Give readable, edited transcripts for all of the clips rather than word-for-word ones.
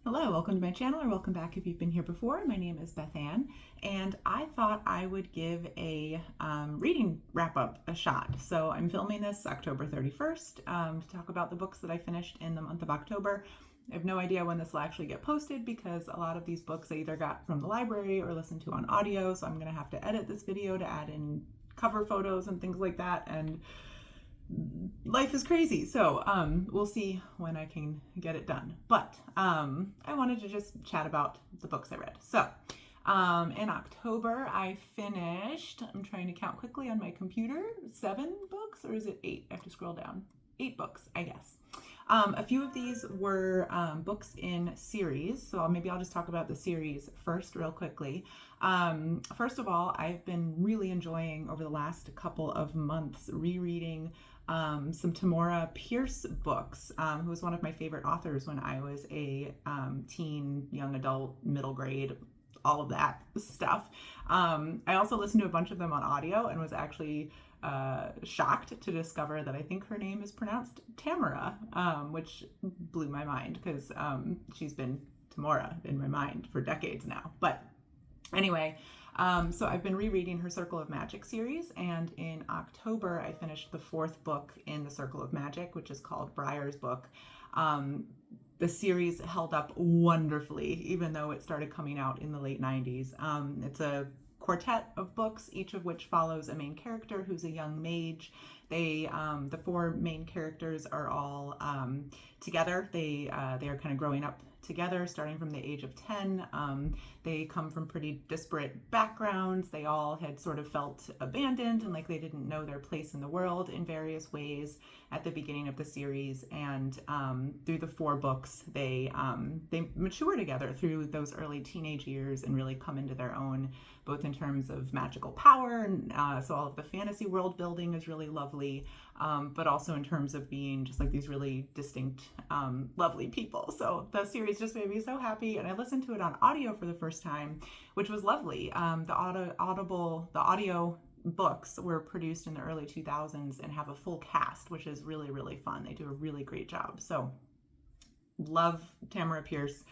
Hello, welcome to my channel, or welcome back if you've been here before. My name is Beth Ann, and I thought I would give a reading wrap-up a shot. So I'm filming this October 31st to talk about the books that I finished in the month of October. I have no idea when this will actually get posted because a lot of these books I either got from the library or listened to on audio, so I'm going to have to edit this video to add in cover photos and things like that, and life is crazy. So we'll see when I can get it done. But I wanted to just chat about the books I read. So in October, I finished, I'm trying to count quickly on my computer, 7 books, or is it 8? I have to scroll down. 8 books, I guess. A few of these were books in series, so maybe I'll just talk about the series first real quickly. First of all, I've been really enjoying over the last couple of months rereading some Tamora Pierce books, who was one of my favorite authors when I was a teen, young adult, middle grade, all of that stuff. I also listened to a bunch of them on audio and was actually shocked to discover that I think her name is pronounced Tamora, which blew my mind because she's been Tamora in my mind for decades now. But anyway, so I've been rereading her Circle of Magic series, and in October I finished the 4th book in the Circle of Magic, which is called Briar's book. The series held up wonderfully, even though it started coming out in the late 90s. It's a quartet of books, each of which follows a main character who's a young mage. The 4 main characters are all together. They are kind of growing up together, starting from the age of 10. They come from pretty disparate backgrounds. They all had sort of felt abandoned and like they didn't know their place in the world in various ways at the beginning of the series. And through the 4 books, they mature together through those early teenage years and really come into their own, both in terms of magical power, and so all of the fantasy world building is really lovely, but also in terms of being just like these really distinct, lovely people. So the series just made me so happy, and I listened to it on audio for the first time, which was lovely. The audio books were produced in the early 2000s and have a full cast, which is really, really fun. They do a really great job. So love Tamora Pierce.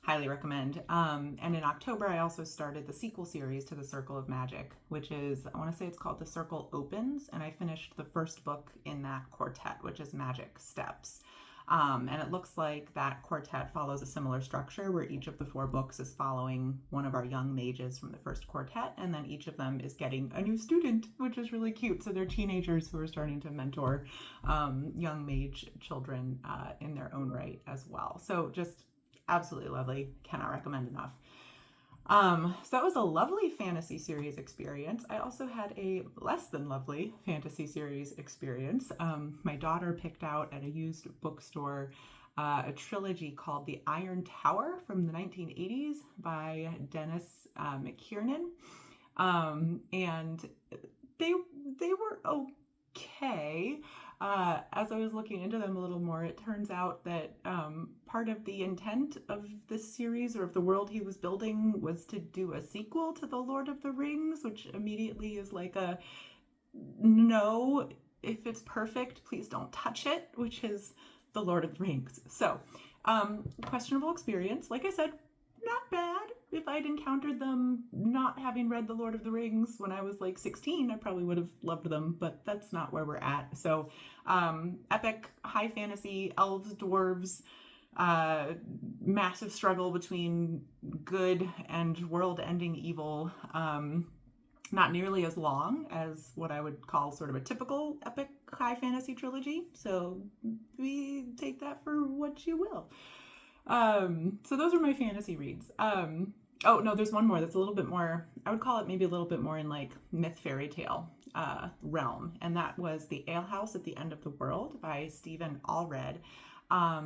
Highly recommend. And in October, I also started the sequel series to the Circle of Magic, which is, I want to say it's called The Circle Opens, and I finished the 1st book in that quartet, which is Magic Steps. And it looks like that quartet follows a similar structure where each of the 4 books is following one of our young mages from the 1st quartet, and then each of them is getting a new student, which is really cute. So they're teenagers who are starting to mentor young mage children in their own right as well. So just absolutely lovely. Cannot recommend enough. So that was a lovely fantasy series experience. I also had a less than lovely fantasy series experience. My daughter picked out at a used bookstore a trilogy called The Iron Tower from the 1980s by Dennis McKiernan. And they were okay. As I was looking into them a little more, it turns out that part of the intent of this series, or of the world he was building, was to do a sequel to The Lord of the Rings, which immediately is like a no, if it's perfect, please don't touch it, which is The Lord of the Rings. So, questionable experience. Like I said, not bad. If I'd encountered them not having read The Lord of the Rings when I was like 16, I probably would have loved them, but that's not where we're at. So epic, high fantasy, elves, dwarves, massive struggle between good and world-ending evil. Not nearly as long as what I would call sort of a typical epic high fantasy trilogy. So we take that for what you will. So those are my fantasy reads. Oh no, there's one more that's a little bit more, I would call it maybe a little bit more in like myth fairy tale realm, and that was The Alehouse at the End of the World by Stevan Allred. I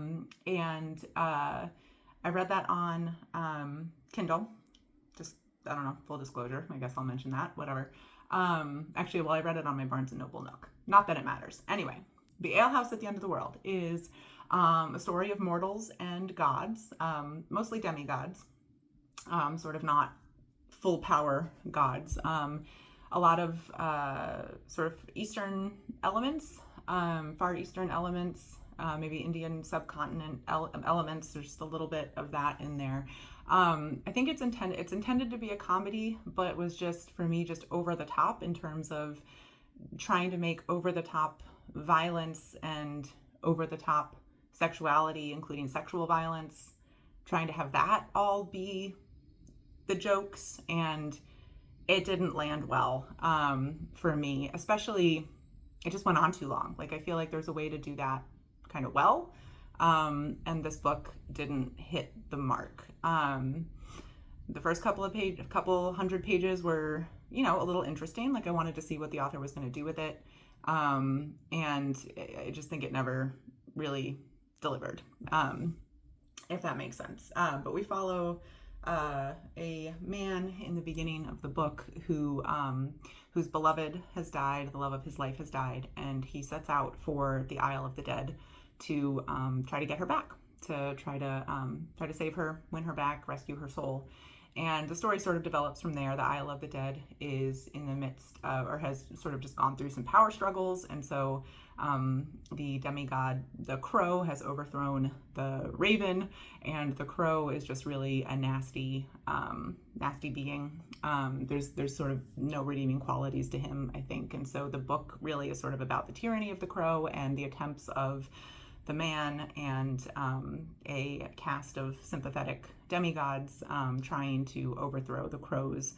read that on Kindle. Just, I don't know, full disclosure, I guess I'll mention that, whatever. Actually, well, I read it on my Barnes & Noble Nook. Not that it matters. Anyway, The Alehouse at the End of the World is a story of mortals and gods, mostly demigods, sort of not full power gods. A lot of sort of Eastern elements, Far Eastern elements, maybe Indian subcontinent elements. There's just a little bit of that in there. I think it's intended to be a comedy, but was just, for me, just over the top in terms of trying to make over the top violence and over the top sexuality, including sexual violence, trying to have that all be the jokes, and it didn't land well for me. Especially, it just went on too long. Like, I feel like there's a way to do that kind of well, and this book didn't hit the mark. The first couple hundred pages were, a little interesting. Like, I wanted to see what the author was going to do with it, and I just think it never really delivered, if that makes sense. But we follow a man in the beginning of the book whose beloved has died, the love of his life has died, and he sets out for the Isle of the Dead to try to get her back, to try to save her, win her back, rescue her soul. And the story sort of develops from there. The Isle of the Dead is in the midst or has sort of just gone through some power struggles, and so the demigod, the crow, has overthrown the raven, and the crow is just really a nasty being. There's sort of no redeeming qualities to him, I think, and so the book really is sort of about the tyranny of the crow and the attempts of the man and a cast of sympathetic demigods trying to overthrow the crow's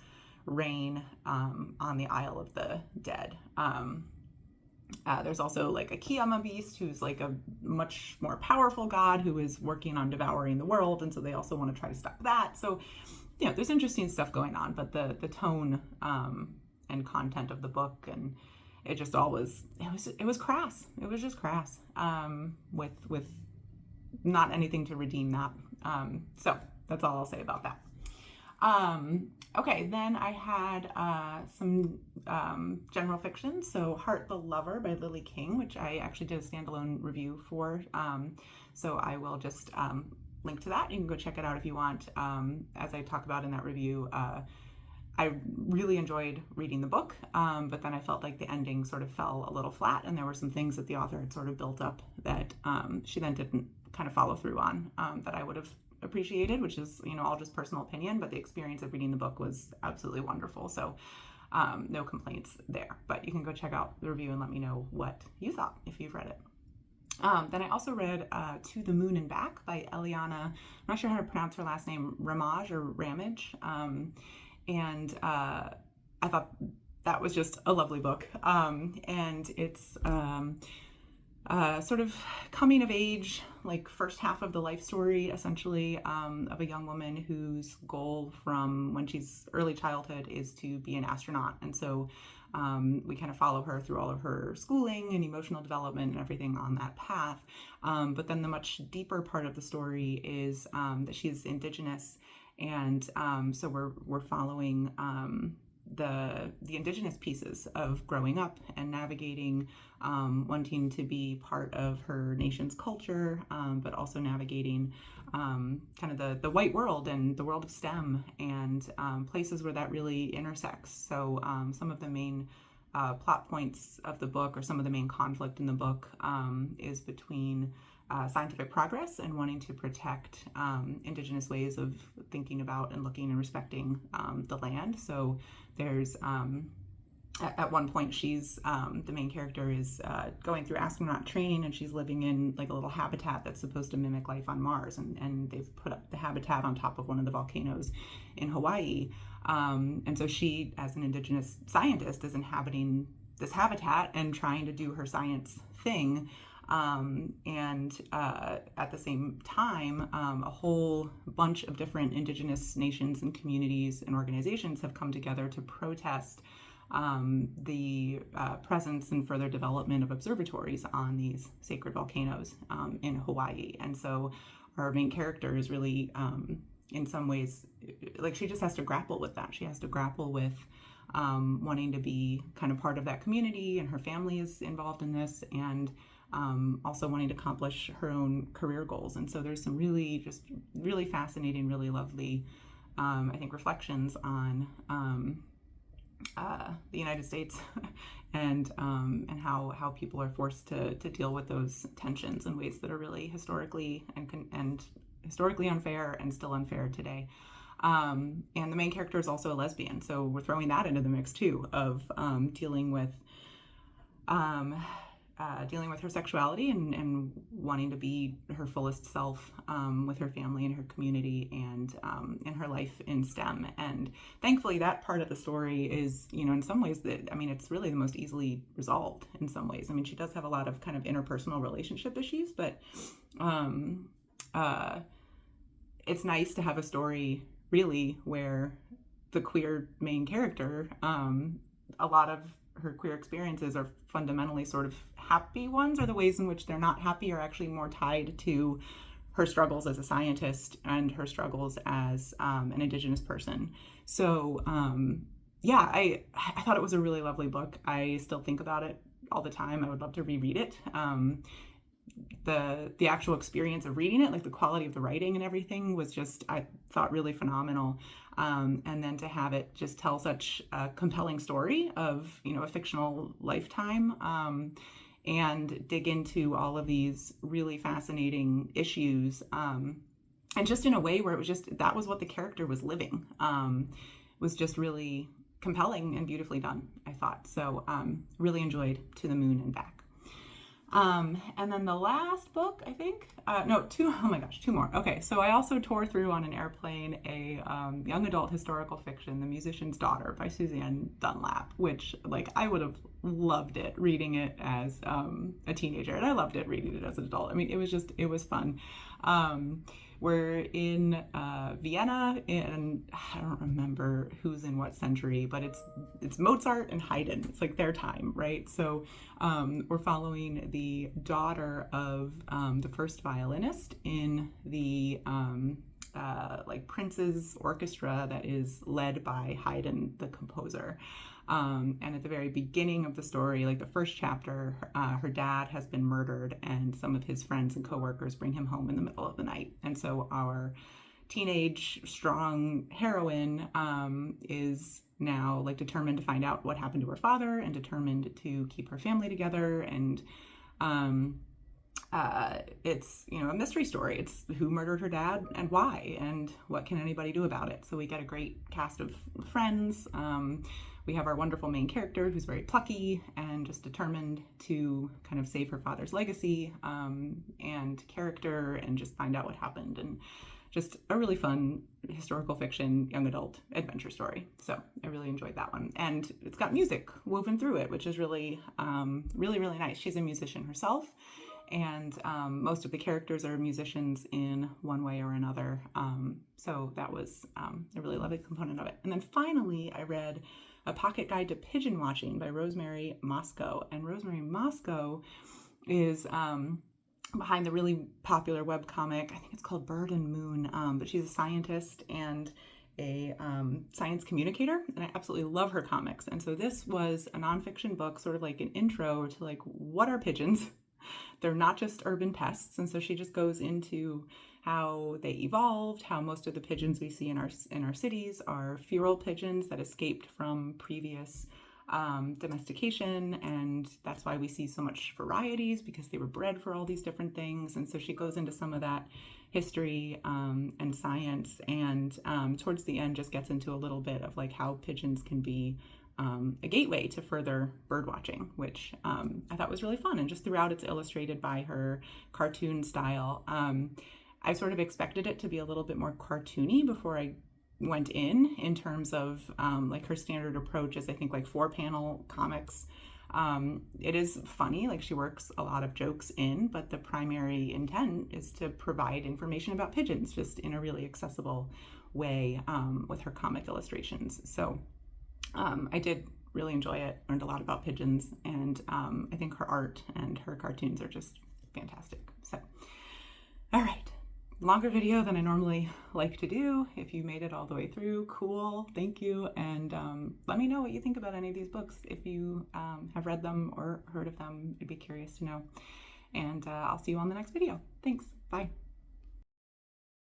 reign on the Isle of the Dead. There's also like a Kiyama beast who's like a much more powerful god who is working on devouring the world, and so they also want to try to stop that. So, there's interesting stuff going on, but the tone and content of the book, and it just all was crass. It was just crass, with not anything to redeem that. So that's all I'll say about that. Okay, then I had some general fiction. So Heart the Lover by Lily King, which I actually did a standalone review for. So I will just link to that. You can go check it out if you want. As I talk about in that review, I really enjoyed reading the book, but then I felt like the ending sort of fell a little flat, and there were some things that the author had sort of built up that she then didn't kind of follow through on, that I would have appreciated, which is, all just personal opinion, but the experience of reading the book was absolutely wonderful. So no complaints there, but you can go check out the review and let me know what you thought if you've read it. Then I also read To the Moon and Back by Eliana. I'm not sure how to pronounce her last name, Ramage or Ramage. And I thought that was just a lovely book. And it's sort of coming of age, like first half of the life story, essentially, of a young woman whose goal from when she's early childhood is to be an astronaut. And so we kind of follow her through all of her schooling and emotional development and everything on that path. But then the much deeper part of the story is that she's Indigenous. And so we're following the Indigenous pieces of growing up and navigating, wanting to be part of her nation's culture, but also navigating kind of the white world and the world of STEM and places where that really intersects. So some of the main plot points of the book, or some of the main conflict in the book, is between scientific progress and wanting to protect Indigenous ways of thinking about and looking and respecting the land. So there's at one point she's the main character is going through astronaut training, and she's living in like a little habitat that's supposed to mimic life on Mars, and they've put up the habitat on top of one of the volcanoes in Hawaii, and so she, as an Indigenous scientist, is inhabiting this habitat and trying to do her science thing. And at the same time, a whole bunch of different Indigenous nations and communities and organizations have come together to protest the presence and further development of observatories on these sacred volcanoes in Hawaii. And so our main character is really, in some ways, like, she just has to grapple with that. She has to grapple with wanting to be kind of part of that community, and her family is involved in this, and also wanting to accomplish her own career goals. And so there's some really fascinating, really lovely, I think, reflections on the United States and how people are forced to deal with those tensions in ways that are really historically and historically unfair and still unfair today. And the main character is also a lesbian, so we're throwing that into the mix too, of dealing with her sexuality and wanting to be her fullest self with her family and her community and in her life in STEM. And thankfully that part of the story is, in some ways it's really the most easily resolved in some ways. She does have a lot of kind of interpersonal relationship issues, but it's nice to have a story really where the queer main character, a lot of her queer experiences are fundamentally sort of happy ones, or the ways in which they're not happy are actually more tied to her struggles as a scientist and her struggles as an Indigenous person. So I thought it was a really lovely book. I still think about it all the time. I would love to reread it. The actual experience of reading it, like the quality of the writing and everything, was just, I thought, really phenomenal. And then to have it just tell such a compelling story of, a fictional lifetime, and dig into all of these really fascinating issues, and just in a way where it was just, that was what the character was living, was just really compelling and beautifully done, I thought. So really enjoyed To the Moon and Back. And then the last book, I think, two more. Okay, so I also tore through on an airplane a young adult historical fiction, The Musician's Daughter by Susanne Dunlap, which, I would have loved it reading it as a teenager, and I loved it reading it as an adult. It was fun. We're in Vienna, and I don't remember who's in what century, but it's Mozart and Haydn. It's their time, right? So we're following the daughter of the first violinist in the Prince's orchestra that is led by Haydn, the composer. And at the very beginning of the story, the first chapter, her dad has been murdered, and some of his friends and coworkers bring him home in the middle of the night. And so our teenage, strong heroine is now determined to find out what happened to her father and determined to keep her family together. And it's, a mystery story. It's who murdered her dad and why, and what can anybody do about it. So we get a great cast of friends. We have our wonderful main character who's very plucky and just determined to kind of save her father's legacy, and character, and just find out what happened. And just a really fun historical fiction, young adult adventure story. So I really enjoyed that one. And it's got music woven through it, which is really, really, really nice. She's a musician herself. And most of the characters are musicians in one way or another. So that was a really lovely component of it. And then finally, I read A Pocket Guide to Pigeon Watching by Rosemary Mosco. And Rosemary Mosco is behind the really popular webcomic, I think it's called Bird and Moon, but she's a scientist and a science communicator, and I absolutely love her comics. And so this was a nonfiction book, sort of like an intro to what are pigeons? They're not just urban pests. And so she just goes into how they evolved, how most of the pigeons we see in our cities are feral pigeons that escaped from previous domestication, and that's why we see so much varieties, because they were bred for all these different things. And so she goes into some of that history and science, and towards the end just gets into a little bit of how pigeons can be a gateway to further bird watching, which I thought was really fun. And just throughout, it's illustrated by her cartoon style. I sort of expected it to be a little bit more cartoony before I went in terms of her standard approach is, I think, 4-panel comics. It is funny, she works a lot of jokes in, but the primary intent is to provide information about pigeons just in a really accessible way with her comic illustrations. So I did really enjoy it, learned a lot about pigeons, and I think her art and her cartoons are just fantastic. So, all right. Longer video than I normally like to do. If you made it all the way through, cool, thank you. And let me know what you think about any of these books. If you have read them or heard of them, I'd be curious to know. And I'll see you on the next video. Thanks, bye.